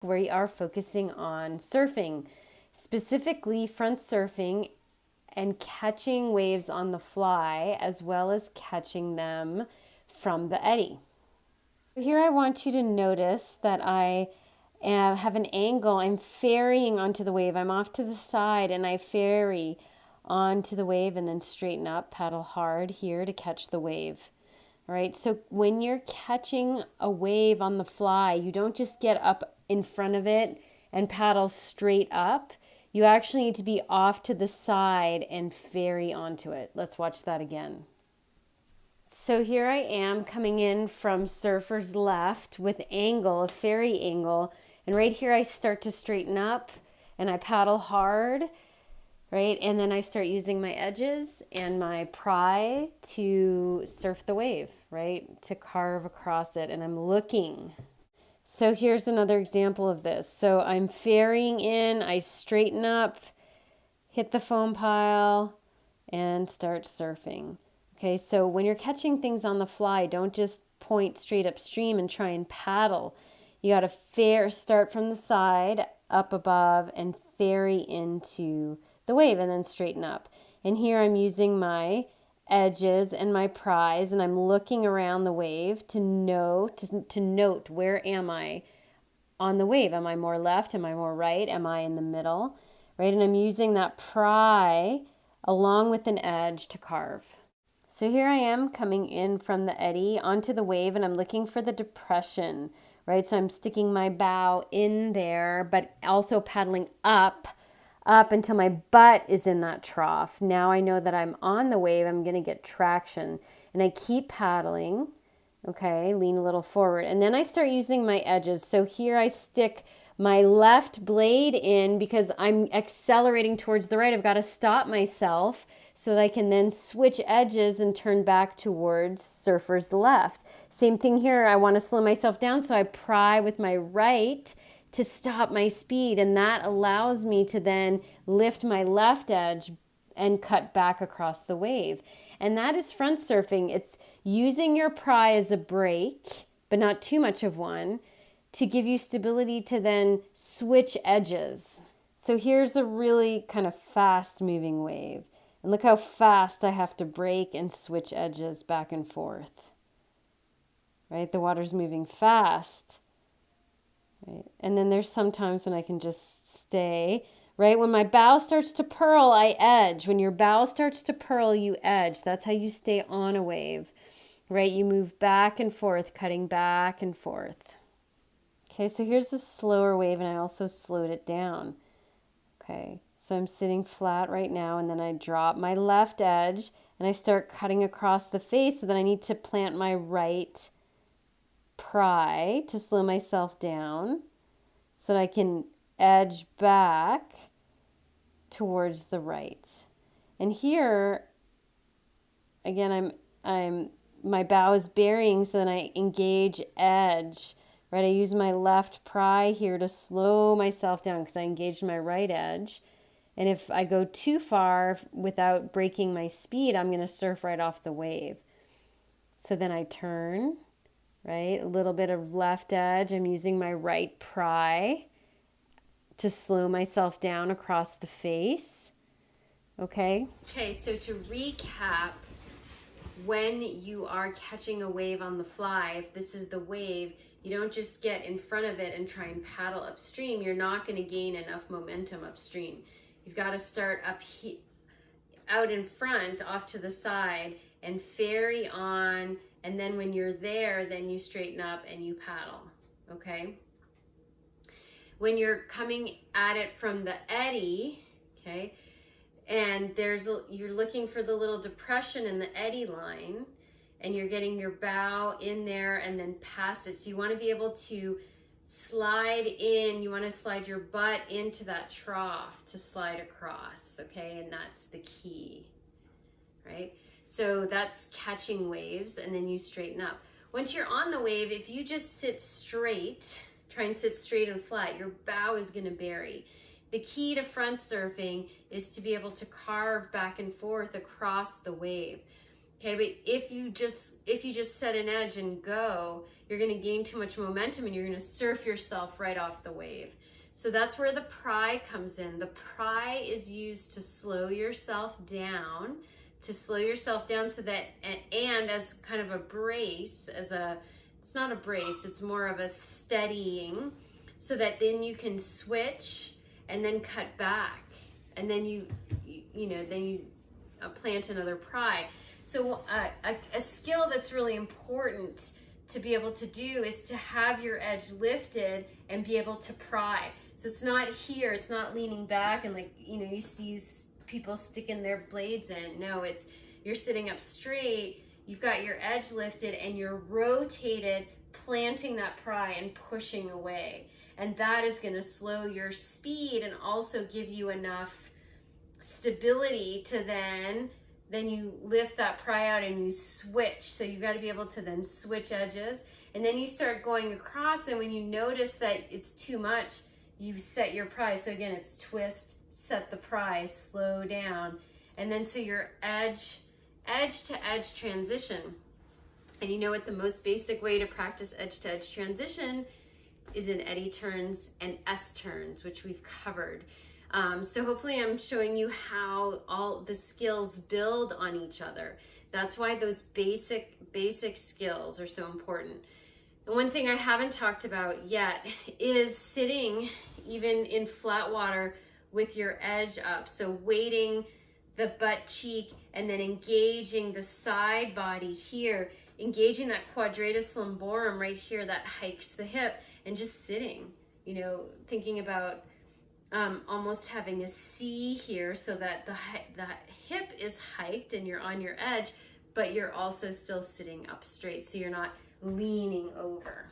We are focusing on surfing, specifically front surfing and catching waves on the fly, as well as catching them from the eddy. Here I want you to notice that I have an angle. I'm ferrying onto the wave. I'm off to the side and I ferry onto the wave and then straighten up, paddle hard here to catch the wave. All right, so when you're catching a wave on the fly, you don't just get up in front of it and paddle straight up. You actually need to be off to the side and ferry onto it. Let's watch that again. So here I am coming in from surfer's left with angle, a ferry angle. And right here I start to straighten up and I paddle hard, right? And then I start using my edges and my pry to surf the wave, right? To carve across it, and I'm looking. So here's another example of this. So I'm ferrying in, I straighten up, hit the foam pile, and start surfing. Okay, so when you're catching things on the fly, don't just point straight upstream and try and paddle. You got to start from the side, up above, and ferry into the wave and then straighten up. And here I'm using my edges and my pries, and I'm looking around the wave to note where am I on the wave. Am I more left? Am I more right? Am I in the middle? Right? And I'm using that pry along with an edge to carve. So here I am coming in from the eddy onto the wave, and I'm looking for the depression, right? So I'm sticking my bow in there, but also paddling up until my butt is in that trough. Now I know that I'm on the wave, I'm gonna get traction. And I keep paddling, okay, lean a little forward. And then I start using my edges. So here I stick my left blade in because I'm accelerating towards the right. I've got to stop myself so that I can then switch edges and turn back towards surfer's left. Same thing here. I want to slow myself down, so I pry with my right to stop my speed, and that allows me to then lift my left edge and cut back across the wave. And that is front surfing. It's using your pry as a brake, but not too much of one, to give you stability to then switch edges. So here's a really kind of fast moving wave. And look how fast I have to brake and switch edges back and forth. Right? The water's moving fast. Right? And then there's some times when I can just stay. Right? When my bow starts to purl, I edge. When your bow starts to purl, you edge. That's how you stay on a wave. Right? You move back and forth, cutting back and forth. Okay, so here's a slower wave, and I also slowed it down. Okay, so I'm sitting flat right now, and then I drop my left edge, and I start cutting across the face, so then I need to plant my right pry to slow myself down so that I can edge back towards the right. And here, again, my bow is bearing, so then I engage edge. Right, I use my left pry here to slow myself down because I engaged my right edge. And if I go too far without breaking my speed, I'm going to surf right off the wave. So then I turn, right, a little bit of left edge. I'm using my right pry to slow myself down across the face. Okay? Okay, so to recap, when you are catching a wave on the fly, if this is the wave, you don't just get in front of it and try and paddle upstream. You're not going to gain enough momentum upstream. You've got to start out in front, off to the side, and ferry on. And then when you're there, then you straighten up and you paddle. Okay? When you're coming at it from the eddy, okay, and you're looking for the little depression in the eddy line, and you're getting your bow in there and then past it. So you want to be able to slide in, you want to slide your butt into that trough to slide across, okay? And that's the key, right? So that's catching waves, and then you straighten up. Once you're on the wave, if you just sit straight, try and sit straight and flat, your bow is going to bury. The key to front surfing is to be able to carve back and forth across the wave. Okay, but if you just set an edge and go, you're going to gain too much momentum and you're going to surf yourself right off the wave. So that's where the pry comes in. The pry is used to slow yourself down, so that, and as kind of a brace, it's not a brace, it's more of a steadying, so that then you can switch and then cut back, and then you plant another pry. So a skill that's really important to be able to do is to have your edge lifted and be able to pry. So it's not here, it's not leaning back and like, you see people sticking their blades in. No, it's you're sitting up straight, you've got your edge lifted and you're rotated, planting that pry and pushing away. And that is going to slow your speed and also give you enough stability to then you lift that pry out and you switch. So you got to be able to then switch edges, and then you start going across, and when you notice that it's too much, you set your pry. So again, it's twist, set the pry, slow down, and then so your edge to edge transition. And you know what the most basic way to practice edge to edge transition is in eddy turns and S turns, which we've covered. So hopefully I'm showing you how all the skills build on each other. That's why those basic skills are so important. And one thing I haven't talked about yet is sitting even in flat water with your edge up. So weighting the butt cheek and then engaging the side body here, engaging that quadratus lumborum right here that hikes the hip, and just sitting, thinking about almost having a C here, so that the hip is hiked and you're on your edge, but you're also still sitting up straight, so you're not leaning over.